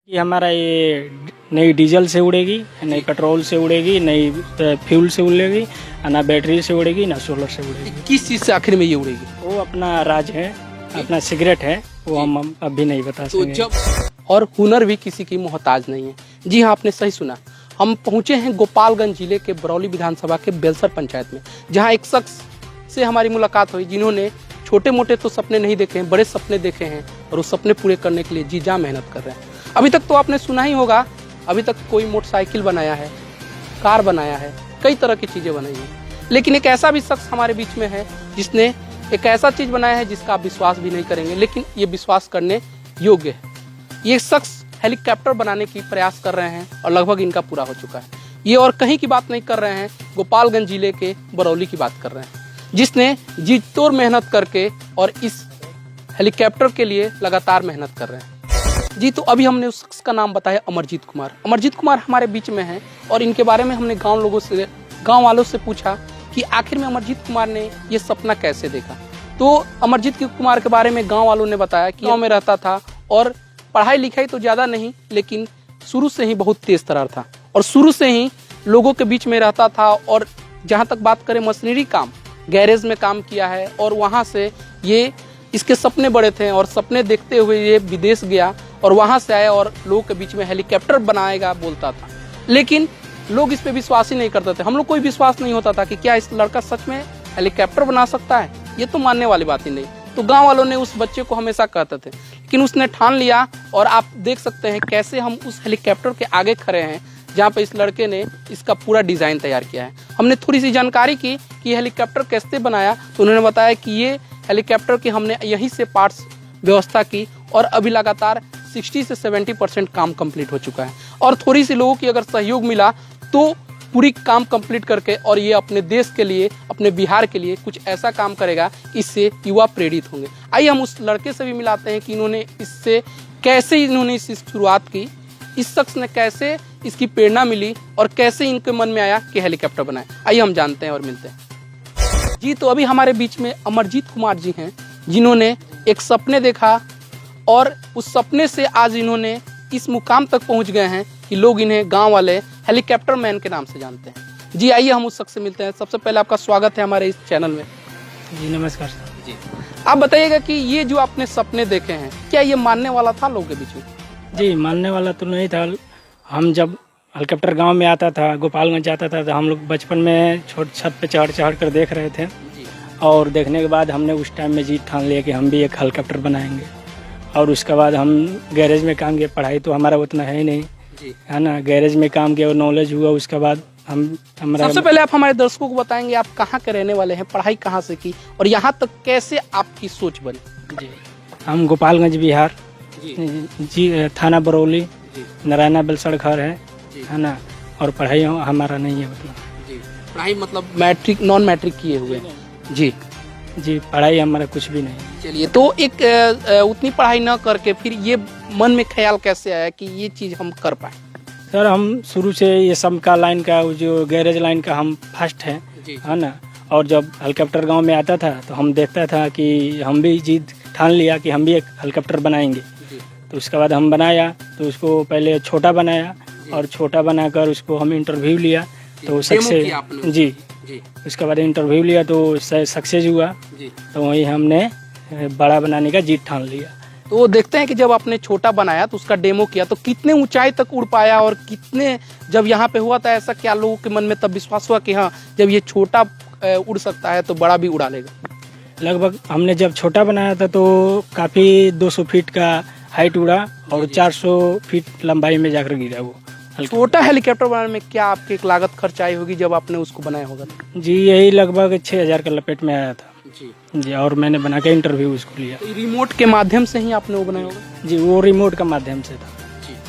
कि हमारा ये नई डीजल से उड़ेगी, नई पेट्रोल से उड़ेगी, नई फ्यूल से उड़ेगी, ना बैटरी से उड़ेगी, ना सोलर से उड़ेगी। किस चीज से आखिर में ये उड़ेगी? वो अपना राज है, अपना सिगरेट है, वो हम अभी नहीं बता तो सकेंगे। जब और हुनर भी किसी की मोहताज नहीं है। जी हाँ, आपने सही सुना। हम पहुंचे हैं गोपालगंज जिले के बरौली विधानसभा के बेलसर पंचायत में, जहां एक शख्स से हमारी मुलाकात हुई जिन्होंने छोटे मोटे तो सपने नहीं देखे हैं, बड़े सपने देखे हैं और उस सपने पूरे करने के लिए जी जान मेहनत कर रहे हैं। अभी तक तो आपने सुना ही होगा, अभी तक कोई मोटरसाइकिल बनाया है, कार बनाया है, कई तरह की चीज़ें बनाई हैं, लेकिन एक ऐसा भी शख्स हमारे बीच में है जिसने एक ऐसा चीज़ बनाया है जिसका आप विश्वास भी नहीं करेंगे, लेकिन ये विश्वास करने योग्य है। ये शख्स हेलीकॉप्टर बनाने की प्रयास कर रहे हैं और लगभग इनका पूरा हो चुका है। ये और कहीं की बात नहीं कर रहे हैं, गोपालगंज जिले के बरौली की बात कर रहे हैं, जिसने जी तोड़ मेहनत करके और इस हेलीकॉप्टर के लिए लगातार मेहनत कर रहे हैं। जी, तो अभी हमने उस शख्स का नाम बताया अमरजीत कुमार। अमरजीत कुमार हमारे बीच में हैं और इनके बारे में हमने गाँव वालों से पूछा कि आखिर में अमरजीत कुमार ने ये सपना कैसे देखा। तो अमरजीत कुमार के बारे में गाँव वालों ने बताया कि गाँव में रहता था और पढ़ाई लिखाई तो ज़्यादा नहीं, लेकिन शुरू से ही बहुत तेज तर्रार था और शुरू से ही लोगों के बीच में रहता था। और जहाँ तक बात करें मशीनरी काम, गैरेज में काम किया है और वहाँ से ये इसके सपने बड़े थे और सपने देखते हुए ये विदेश गया और वहाँ से आया और लोगों के बीच में हेलीकॉप्टर बनाएगा बोलता था, लेकिन लोग इस पे विश्वास ही नहीं करते थे। हम लोग कोई विश्वास नहीं होता था कि क्या इस लड़का सच में हेलीकॉप्टर बना सकता है, ये तो मानने वाली बात ही नहीं। तो गांव वालों ने उस बच्चे को हमेशा कहते थे, लेकिन उसने ठान लिया और आप देख सकते हैं कैसे हम उस हेलीकॉप्टर के आगे खड़े हैं जहाँ पे इस लड़के ने इसका पूरा डिज़ाइन तैयार किया है। हमने थोड़ी सी जानकारी की कि हेलीकॉप्टर कैसे बनाया, तो उन्होंने बताया कि ये हेलीकॉप्टर की हमने यहीं से पार्ट्स व्यवस्था की और अभी लगातार 60 से 70% काम कंप्लीट हो चुका है और थोड़ी सी लोगों की अगर सहयोग मिला तो पूरी काम कंप्लीट करके और ये अपने देश के लिए, अपने बिहार के लिए कुछ ऐसा काम करेगा, इससे युवा प्रेरित होंगे। आइए हम उस लड़के से भी मिलाते हैं कि इन्होंने इससे कैसे इसकी शुरुआत की, इस शख्स ने कैसे इसकी प्रेरणा मिली और कैसे इनके मन में आया कि हेलीकॉप्टर बनाए। आइए हम जानते हैं और मिलते हैं। जी, तो अभी हमारे बीच में अमरजीत कुमार जी हैं, जिन्होंने एक सपने देखा और उस सपने से आज इन्होंने इस मुकाम तक पहुंच गए हैं कि लोग इन्हें गांव वाले हेलीकॉप्टर मैन के नाम से जानते हैं। जी, आइए हम उस शख्स से मिलते हैं। सबसे पहले आपका स्वागत है हमारे इस चैनल में। जी नमस्कार सर। जी, आप बताइएगा कि ये जो आपने सपने देखे हैं, क्या ये मानने वाला था लोगों के बीच में? जी, मानने वाला तो नहीं था। हम जब हेलीकॉप्टर गांव में आता था, गोपालगंज जाता था, तो हम लोग बचपन में छोट छत पे चढ़ कर देख रहे थे और देखने के बाद हमने उस टाइम में जीत ठान लिया कि हम भी एक हेलीकॉप्टर बनाएंगे। और उसके बाद हम गैरेज में काम किया, पढ़ाई तो हमारा उतना है ही नहीं, है ना। गैरेज में काम किया और नॉलेज हुआ, उसके बाद हमारा। सबसे पहले आप हमारे दर्शकों को बताएंगे आप कहाँ के रहने वाले हैं, पढ़ाई कहाँ से की और यहाँ तक कैसे आपकी सोच बनी? जी, हम गोपालगंज बिहार जी, थाना बरौली, नारायणा बेलसर घर है ना। और पढ़ाई हमारा नहीं है उतना। पढ़ाई मतलब मैट्रिक नॉन मैट्रिक किए हुए? जी जी, पढ़ाई हमारा कुछ भी नहीं। चलिए, तो एक उतनी पढ़ाई न करके फिर ये मन में ख्याल कैसे आया कि ये चीज़ हम कर पाए? सर, हम शुरू से ये सब का लाइन का, जो गैरेज लाइन का हम फर्स्ट है ना। और जब हेलीकॉप्टर गांव में आता था तो हम देखता था कि हम भी जीत ठान लिया कि हम भी एक हेलीकॉप्टर बनाएंगे। तो उसके बाद हम बनाया, तो उसको पहले छोटा बनाया और छोटा बनाकर उसको हम इंटरव्यू लिया तो सक्सेस। जी, उसके बाद इंटरव्यू लिया तो सक्सेस हुआ, तो वही हमने बड़ा बनाने का जीत ठान लिया। तो देखते हैं कि जब आपने छोटा बनाया तो उसका डेमो किया तो कितने ऊंचाई तक उड़ पाया और कितने, जब यहाँ पे हुआ था ऐसा, क्या लोगों के मन में तब विश्वास हुआ कि हाँ, जब ये छोटा उड़ सकता है तो बड़ा भी उड़ा लेगा? लगभग हमने जब छोटा बनाया था तो काफ़ी 200 फीट का हाइट उड़ा और 400 फीट लंबाई में जाकर गिरा वो। छोटा हेलीकॉप्टर बनाने में क्या आपकी एक लागत खर्च आई होगी जब आपने उसको बनाया होगा? जी, यही लगभग 6000 का लपेट में आया था। जी, और मैंने बना के इंटरव्यू उसको लिया। तो रिमोट के माध्यम से ही आपने वो बनाया होगा? जी, वो रिमोट का माध्यम से था।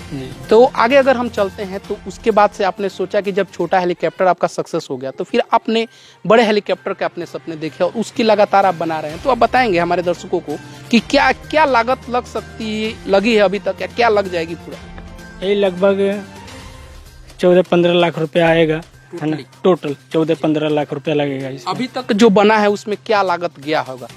जी, तो आगे अगर हम चलते हैं तो उसके बाद से आपने सोचा कि जब छोटा हेलीकॉप्टर आपका सक्सेस हो गया तो फिर आपने बड़े हेलीकॉप्टर के अपने सपने देखे और उसकी लगातार आप बना रहे हैं। तो आप बताएंगे हमारे दर्शकों को कि क्या क्या लागत लगी है अभी तक, क्या लग जाएगी पूरा? यही लगभग 14-15 लाख रुपया आएगा, है ना। टोटल 14-15 लाख रुपया लगेगा इसमें। अभी तक जो बना है उसमें क्या लागत गया होगा?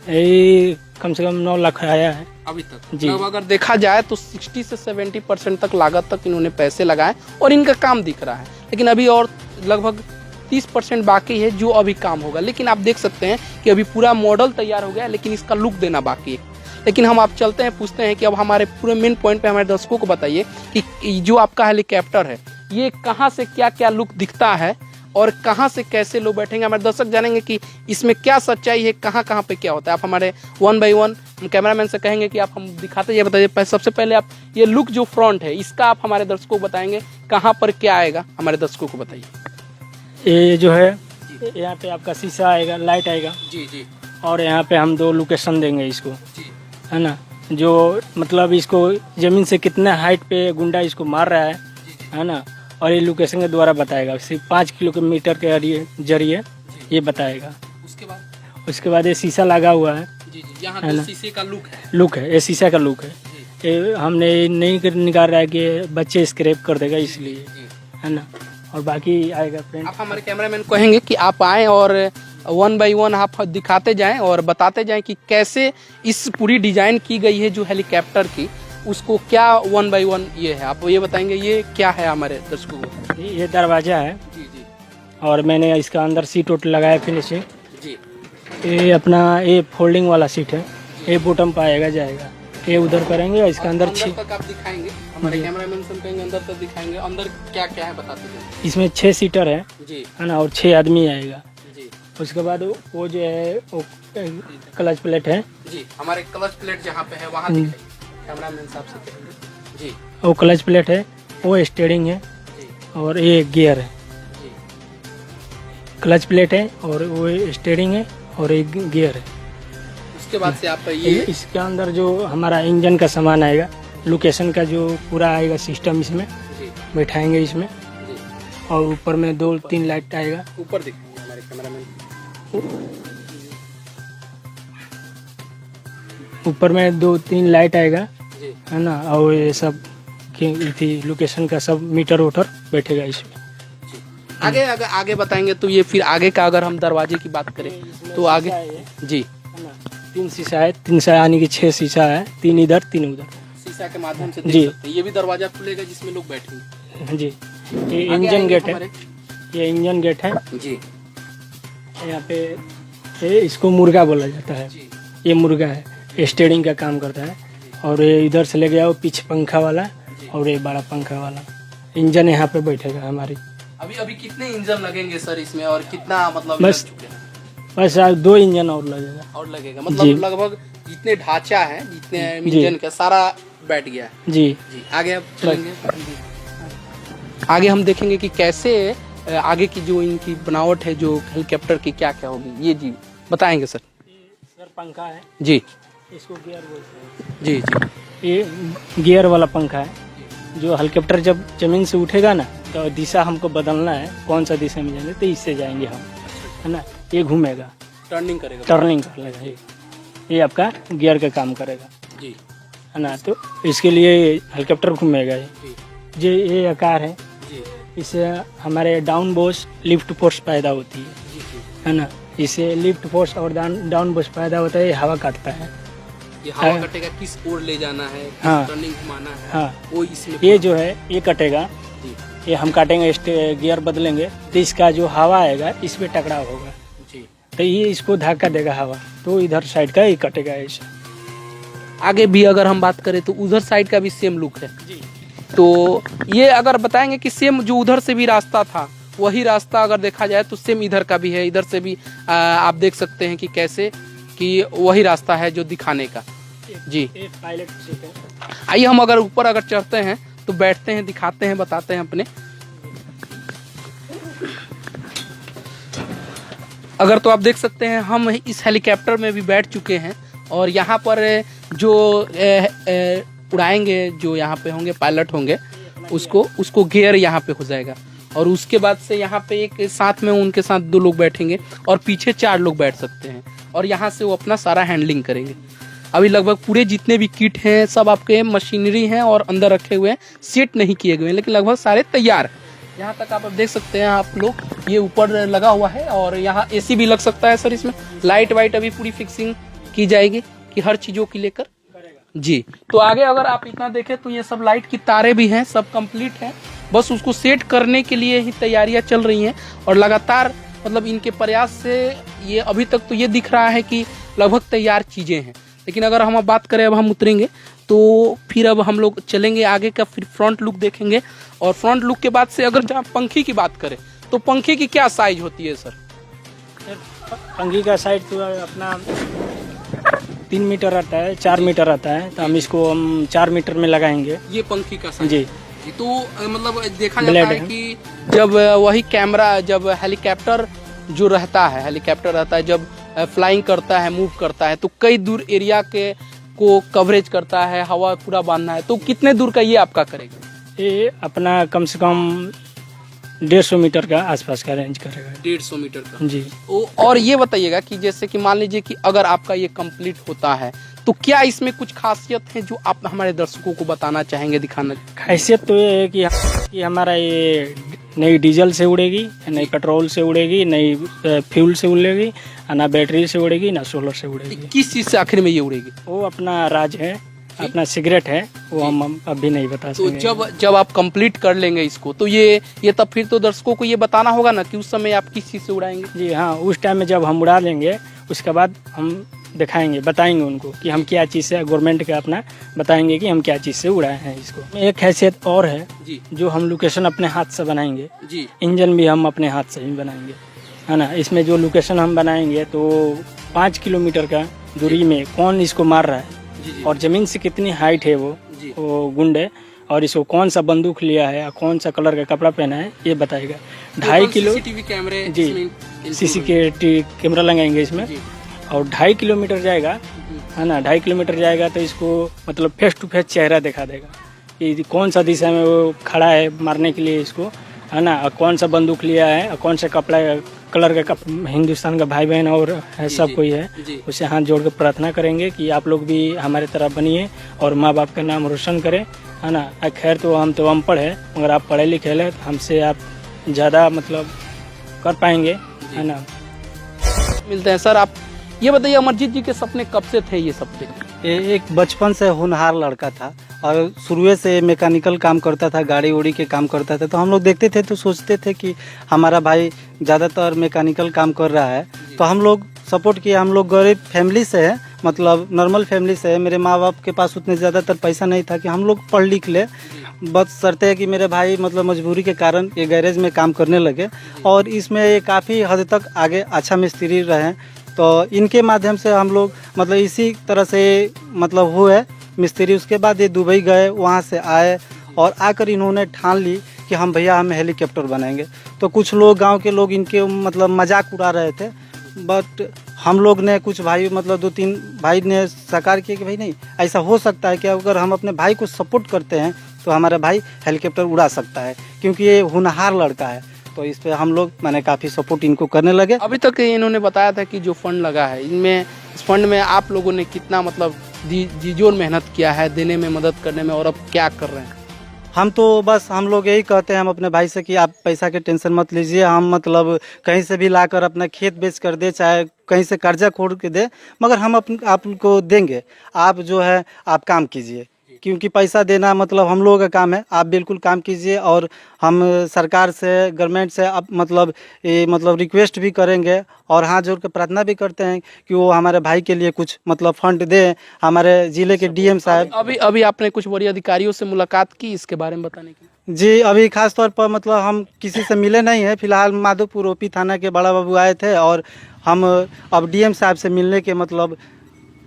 यही कम से कम 9 लाख आया है। अभी तक जी। अब अगर देखा जाए तो 60 से 70% तक लागत तक इन्होंने पैसे लगाए और इनका काम दिख रहा है, लेकिन अभी और लगभग 30% बाकी है जो अभी काम होगा। लेकिन आप देख सकते हैं कि अभी पूरा मॉडल तैयार हो गया है, लेकिन इसका लुक देना बाकी है। लेकिन हम आप चलते हैं, पूछते हैं कि अब हमारे पूरे मेन पॉइंट पे हमारे दर्शकों को बताइए कि जो आपका हेलीकॉप्टर है ये कहाँ से क्या क्या लुक दिखता है और कहाँ से कैसे लोग बैठेंगे। हमारे दर्शक जानेंगे कि इसमें क्या सच्चाई है, कहाँ कहाँ पे क्या होता है। आप हमारे 1 by 1 कैमरामैन से कहेंगे कि आप हम दिखाते जाइए, बताइए। सबसे पहले आप ये लुक जो फ्रंट है इसका आप हमारे दर्शकों को बताएंगे कहाँ पर क्या आएगा, हमारे दर्शकों को बताइए। ये जो है यहाँ पे आपका शीशा आएगा, लाइट आएगा जी जी और यहाँ पे हम 2 लोकेशन देंगे इसको, जी है ना। जो मतलब इसको ज़मीन से कितने हाइट पे गुंडा इसको मार रहा है ना, और ये लोकेशन के द्वारा बताएगा। सिर्फ 5 किलोमीटर के जरिए ये बताएगा। उसके बाद ये शीशा लगा हुआ है, जी जी, यहाँ तो शीशे का लुक है, ये शीशा का लुक है। ये हमने नहीं निकाल रहा है कि बच्चे स्क्रैप कर देगा इसलिए, है ना। और बाकी आएगा फ्रेंड। आप हमारे कैमरामैन को कहेंगे कि आप आएँ और 1 by 1 आप दिखाते जाएं और बताते जाएं कि कैसे इस पूरी डिजाइन की गई है जो हेलीकॉप्टर की, उसको क्या 1 by 1 ये है। आप ये बताएंगे ये क्या है हमारे दर्शकों को। ये दरवाजा है जी जी और मैंने इसका अंदर सीट उट लगाया फिनिशिंग। जी ये अपना ये फोल्डिंग वाला सीट है, ये बॉटम पे आएगा जाएगा, ये उधर करेंगे और इसका अंदर तक आप दिखाएंगे, हमारे कैमरामैन से कहेंगे अंदर तक दिखाएंगे। अंदर क्या क्या है बताते जाइए। इसमें 6 सीटर है जी ना, और 6 आदमी आएगा। जी उसके बाद वो जो है वो क्लच प्लेट है जी, हमारे क्लच प्लेट जहाँ पे है वहाँ दिखाइए, कैमरामैन साहब से कहेंगे। जी वो क्लच प्लेट है, वो स्टीयरिंग है जी और ये गियर है। जी क्लच प्लेट है और वो स्टीयरिंग है और एक गियर है। उसके बाद से आप ये इसके अंदर जो हमारा इंजन का सामान आएगा, लोकेशन का जो पूरा आएगा सिस्टम इसमें जी बैठाएंगे इसमें, जी और ऊपर में 2-3 लाइट आएगा। ऊपर दिखाइए हमारे कैमरामैन। ऊपर में 2-3 लाइट आएगा, जी है ना। और ये सब की लोकेशन का सब मीटर वोटर बैठेगा इसमें। आगे अगर आगे बताएंगे तो ये फिर आगे का अगर हम दरवाजे की बात करें तो आगे जी है ना, 3 शीशा है, 3 शीशा यानी कि 6 शीशा है, 3 इधर 3 उधर। शीशा के माध्यम से जी। देख सकते हैं। ये भी दरवाजा खुलेगा जिसमें लोग बैठेंगे। जी, ये आगे इंजन आएंगे गेट है, हमारे। ये इंजन गेट है। जी यहाँ पे ये इसको मुर्गा बोला जाता है, जी ये मुर्गा है, स्टीयरिंग का काम करता है। और ये इधर से ले गया वो पीछे पंखा वाला और ये बड़ा पंखा वाला इंजन यहाँ पे बैठेगा हमारी। अभी अभी कितने इंजन लगेंगे सर इसमें और कितना मतलब बस- लग चुके हैं? बस आज 2 इंजन और लगेगा। और लगेगा जी। मतलब लगभग जितने ढांचा है जितने इंजन का सारा बैठ गया है। जी, जी आगे अब चलेंगे। आगे हम देखेंगे कि कैसे आगे की जो इनकी बनावट है जो हेलीकॉप्टर की क्या क्या होगी, ये जी बताएंगे सर। सर पंखा है, जी इसको गियर बोलते हैं। जी जी ये गियर वाला पंखा है, जो हेलीकॉप्टर जब जमीन से उठेगा ना तो दिशा हमको बदलना है, कौन सा दिशा में जाएंगे तो इससे जाएंगे हम, है ना। ये घूमेगा, टर्निंग करेगा। टर्निंग कर लेगा, ये आपका गियर का काम करेगा, जी है ना। तो इसके लिए हेलीकॉप्टर घूमेगा। जी ये आकार है, जी इससे हमारे डाउन बोस लिफ्ट फोर्स पैदा होती है, जी जी। है ना। इससे लिफ्ट फोर्स और डाउन बोस पैदा होता है, ये हवा काटता है। ये हवा हाँ। कटेगा, किस ओर ले जाना है, किस हाँ। टर्निंग घुमाना है, हाँ, वो इसमें ये जो है ये कटेगा, जी ये हम काटेंगे, गियर बदलेंगे तो इसका जो हवा आएगा इस पे टकराव होगा, जी। तो ये इसको धक्का देगा हवा, तो इधर साइड का ये कटेगा ऐसे। आगे भी अगर हम बात करें तो उधर साइड का भी सेम लुक है। जी, तो ये अगर बताएंगे कि सेम जो उधर से भी रास्ता था वही रास्ता अगर देखा जाए तो सेम इधर का भी है, इधर से भी आप देख सकते हैं कि कैसे कि वही रास्ता है जो दिखाने का। जी ये पायलट सीट है। आइए हम अगर ऊपर अगर चढ़ते हैं तो बैठते हैं, दिखाते हैं, बताते हैं अपने। अगर तो आप देख सकते हैं हम इस हेलीकॉप्टर में भी बैठ चुके हैं और यहाँ पर जो उड़ाएंगे, जो यहाँ पे होंगे पायलट होंगे, उसको गियर यहाँ पे हो जाएगा और उसके बाद से यहाँ पे एक साथ में उनके साथ 2 लोग बैठेंगे और पीछे 4 लोग बैठ सकते हैं और यहाँ से वो अपना सारा हैंडलिंग करेंगे। अभी लगभग पूरे जितने भी किट हैं सब आपके मशीनरी हैं और अंदर रखे हुए हैं, सेट नहीं किए गए हैं, लेकिन लगभग सारे तैयार हैं। यहाँ तक आप देख सकते हैं आप लोग, ये ऊपर लगा हुआ है और यहाँ एसी भी लग सकता है सर। इसमें लाइट वाइट अभी पूरी फिक्सिंग की जाएगी कि हर चीज़ों की लेकर जी। तो आगे अगर आप इतना देखें तो ये सब लाइट की तारे भी हैं, सब कंप्लीट है, बस उसको सेट करने के लिए ही तैयारियां चल रही हैं और लगातार मतलब इनके प्रयास से ये अभी तक तो ये दिख रहा है कि लगभग तैयार चीज़ें हैं। लेकिन अगर हम अब बात करें, अब हम उतरेंगे तो फिर अब हम लोग चलेंगे आगे का, फिर फ्रंट लुक देखेंगे और फ्रंट लुक के बाद से अगर जहाँ पंखी की बात करें तो पंखे की क्या साइज होती है सर? पंखी का साइज तो अपना 3 मीटर आता है, 4 मीटर आता है, तो हम इसको 4 मीटर में लगाएंगे। ये पंखी का साइज जी। तो मतलब देखा जाता है कि जब वही कैमरा, जब हेलीकॉप्टर जो रहता है, हेलीकॉप्टर रहता है जब फ्लाइंग करता है, मूव करता है, तो कई दूर एरिया के को कवरेज करता है, हवा पूरा बांधना है, तो कितने दूर का ये आपका करेगा? ये अपना कम से कम 150 मीटर का आसपास का रेंज करेगा। 150 मीटर का जी। और ये बताइएगा कि जैसे कि मान लीजिए कि अगर आपका ये कंप्लीट होता है तो क्या इसमें कुछ खासियत है जो आप हमारे दर्शकों को बताना चाहेंगे, दिखाना? खासियत तो ये है कि हमारा ये नई डीजल से उड़ेगी, नई पेट्रोल से उड़ेगी, नई फ्यूल से उड़ेगी, ना बैटरी से उड़ेगी, ना सोलर से उड़ेगी। किस चीज़ से आखिर में ये उड़ेगी? वो अपना राज है, अपना सिगरेट है, वो हम अभी नहीं बता तो सकते। जब आप कंप्लीट कर लेंगे इसको तो ये तब फिर तो दर्शकों को ये बताना होगा ना कि उस समय आप किस चीज़ से उड़ाएंगे? जी हाँ, उस टाइम में जब हम उड़ा लेंगे उसके बाद हम दिखाएंगे, बताएंगे उनको कि हम क्या चीज़ से, गवर्नमेंट का अपना बताएंगे कि हम क्या चीज़ से उड़ाए हैं इसको। एक हैसियत और है जी, जो हम लोकेशन अपने हाथ से बनाएंगे। जी, इंजन भी हम अपने हाथ से ही बनाएंगे, है ना। इसमें जो लोकेशन हम बनाएंगे तो 5 किलोमीटर का दूरी में कौन इसको मार रहा है जी, और ज़मीन से कितनी हाइट है वो गुंडे, और इसको कौन सा बंदूक लिया है, कौन सा कलर का कपड़ा पहना है, ये बताएगा। 2.5 किलो सीसीटीवी कैमरे, जी, सीसीटीवी कैमरा लगाएंगे इसमें, और 2.5 किलोमीटर जाएगा, है ना। 2.5 किलोमीटर जाएगा तो इसको मतलब फेस टू फेस चेहरा दिखा देगा कि कौन सा दिशा में वो खड़ा है मारने के लिए इसको, है ना, और कौन सा बंदूक लिया है, और कौन सा कपड़ा कलर का हिंदुस्तान का भाई बहन और है सब कोई है, उससे हाथ जोड़ कर प्रार्थना करेंगे कि आप लोग भी हमारे तरह बनिए और माँ बाप का नाम रोशन करें, है ना। खैर तो हम तो अनपढ़ है, मगर आप पढ़े लिखे हैं, हमसे आप ज़्यादा मतलब कर पाएंगे, है ना। मिलते हैं सर। आप ये बताइए, अमरजीत जी के सपने कब से थे ये सपने? एक बचपन से होनहार लड़का था और शुरू से मैकेनिकल काम करता था, गाड़ी उड़ी के काम करता था। तो हम लोग देखते थे तो सोचते थे कि हमारा भाई ज़्यादातर मैकेनिकल काम कर रहा है, तो हम लोग सपोर्ट किया। हम लोग गरीब फैमिली से है, मतलब नॉर्मल फैमिली से है। मेरे माँ बाप के पास उतने ज़्यादातर पैसा नहीं था कि हम लोग पढ़ लिख ले, बस शर्ते है कि मेरे भाई मतलब मजबूरी के कारण ये गैरेज में काम करने लगे और इसमें ये काफ़ी हद तक आगे अच्छा मिस्त्री रहे। तो इनके माध्यम से हम लोग मतलब इसी तरह से मतलब हुए मिस्त्री। उसके बाद ये दुबई गए, वहाँ से आए और आकर इन्होंने ठान ली कि हम भैया हम हेलीकॉप्टर बनाएंगे। तो कुछ लोग गांव के लोग इनके मतलब मजाक उड़ा रहे थे, बट हम लोग ने कुछ भाई मतलब 2-3 भाई ने साकार किया कि भाई नहीं, ऐसा हो सकता है कि अगर हम अपने भाई को सपोर्ट करते हैं तो हमारा भाई हेलीकॉप्टर उड़ा सकता है, क्योंकि ये होनहार लड़का है। तो इस पे हम लोग मैंने काफ़ी सपोर्ट इनको करने लगे। अभी तक इन्होंने बताया था कि जो फंड लगा है इनमें, इस फंड में आप लोगों ने कितना मतलब जी जोर मेहनत किया है देने में, मदद करने में, और अब क्या कर रहे हैं? हम तो बस हम लोग यही कहते हैं हम अपने भाई से कि आप पैसा के टेंशन मत लीजिए, हम मतलब कहीं से भी लाकर अपना खेत बेच कर दे, चाहे कहीं से कर्जा खोल के दे, मगर हम आपको देंगे। आप जो है आप काम कीजिए, क्योंकि पैसा देना मतलब हम लोगों का काम है। आप बिल्कुल काम कीजिए और हम सरकार से, गवर्नमेंट से अब मतलब ये मतलब रिक्वेस्ट भी करेंगे और हाथ जोड़ के प्रार्थना भी करते हैं कि वो हमारे भाई के लिए कुछ मतलब फंड दे। हमारे ज़िले के डीएम साहब, अभी आपने कुछ वरीय अधिकारियों से मुलाकात की इसके बारे में बताने की? जी, अभी खास तौर पर मतलब हम किसी से मिले नहीं हैं। फिलहाल माधोपुर ओपी थाना के बड़ा बाबू आए थे और हम अब डीएम साहब से मिलने के मतलब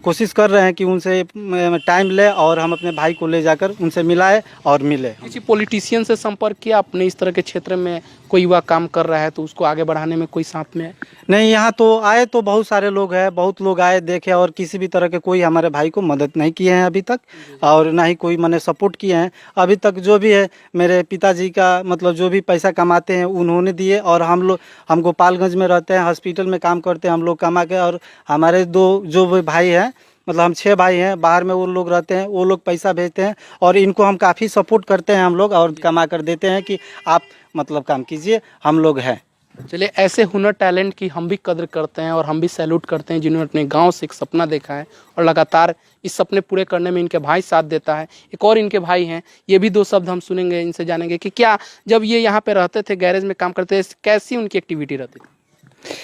कोशिश कर रहे हैं कि उनसे टाइम ले और हम अपने भाई को ले जाकर उनसे मिलाए और मिले। किसी पॉलिटिशियन से संपर्क किया आपने? इस तरह के क्षेत्र में कोई युवा काम कर रहा है तो उसको आगे बढ़ाने में कोई साथ में है? नहीं, यहाँ तो आए तो बहुत सारे लोग हैं, बहुत लोग आए देखे और किसी भी तरह के कोई हमारे भाई को मदद नहीं किए हैं अभी तक, और ना ही कोई मैंने सपोर्ट किए हैं अभी तक। जो भी है मेरे पिताजी का मतलब जो भी पैसा कमाते हैं उन्होंने दिए, और हम गोपालगंज में रहते हैं, हॉस्पिटल में काम करते हैं हम लोग कमा के, और हमारे जो भी भाई हैं मतलब हम 6 भाई हैं, बाहर में वो लोग रहते हैं, वो लोग पैसा भेजते हैं और इनको हम काफ़ी सपोर्ट करते हैं हम लोग और कमा कर देते हैं कि आप मतलब काम कीजिए, हम लोग हैं। चलिए, ऐसे हुनर टैलेंट की हम भी कद्र करते हैं और हम भी सैल्यूट करते हैं जिन्होंने अपने गांव से एक सपना देखा है और लगातार इस सपने पूरे करने में इनके भाई साथ देता है। एक और इनके भाई हैं, ये भी दो शब्द हम सुनेंगे, इनसे जानेंगे कि क्या जब ये यहाँ पे रहते थे, गैरेज में काम करते थे, कैसी उनकी एक्टिविटी रहती थी।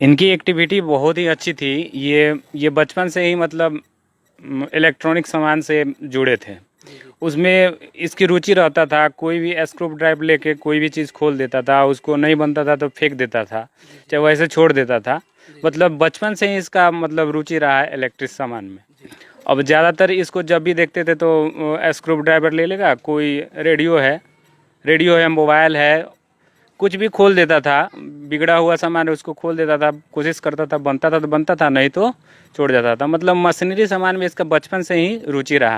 इनकी एक्टिविटी बहुत ही अच्छी थी। ये बचपन से ही मतलब इलेक्ट्रॉनिक सामान से जुड़े थे। उसमें इसकी रुचि रहता था। कोई भी स्क्रू ड्राइव लेके कोई भी चीज़ खोल देता था, उसको नहीं बनता था तो फेंक देता था, चाहे वैसे छोड़ देता था। मतलब बचपन से ही इसका मतलब रुचि रहा है इलेक्ट्रिक सामान में। अब ज़्यादातर इसको जब भी देखते थे तो स्क्रू ड्राइवर ले लेगा, कोई रेडियो है, मोबाइल है, कुछ भी खोल देता था। बिगड़ा हुआ सामान है उसको खोल देता था, कोशिश करता था, बनता था तो बनता था, नहीं तो छोड़ जाता था। मतलब मशीनरी सामान में इसका बचपन से ही रुचि रहा।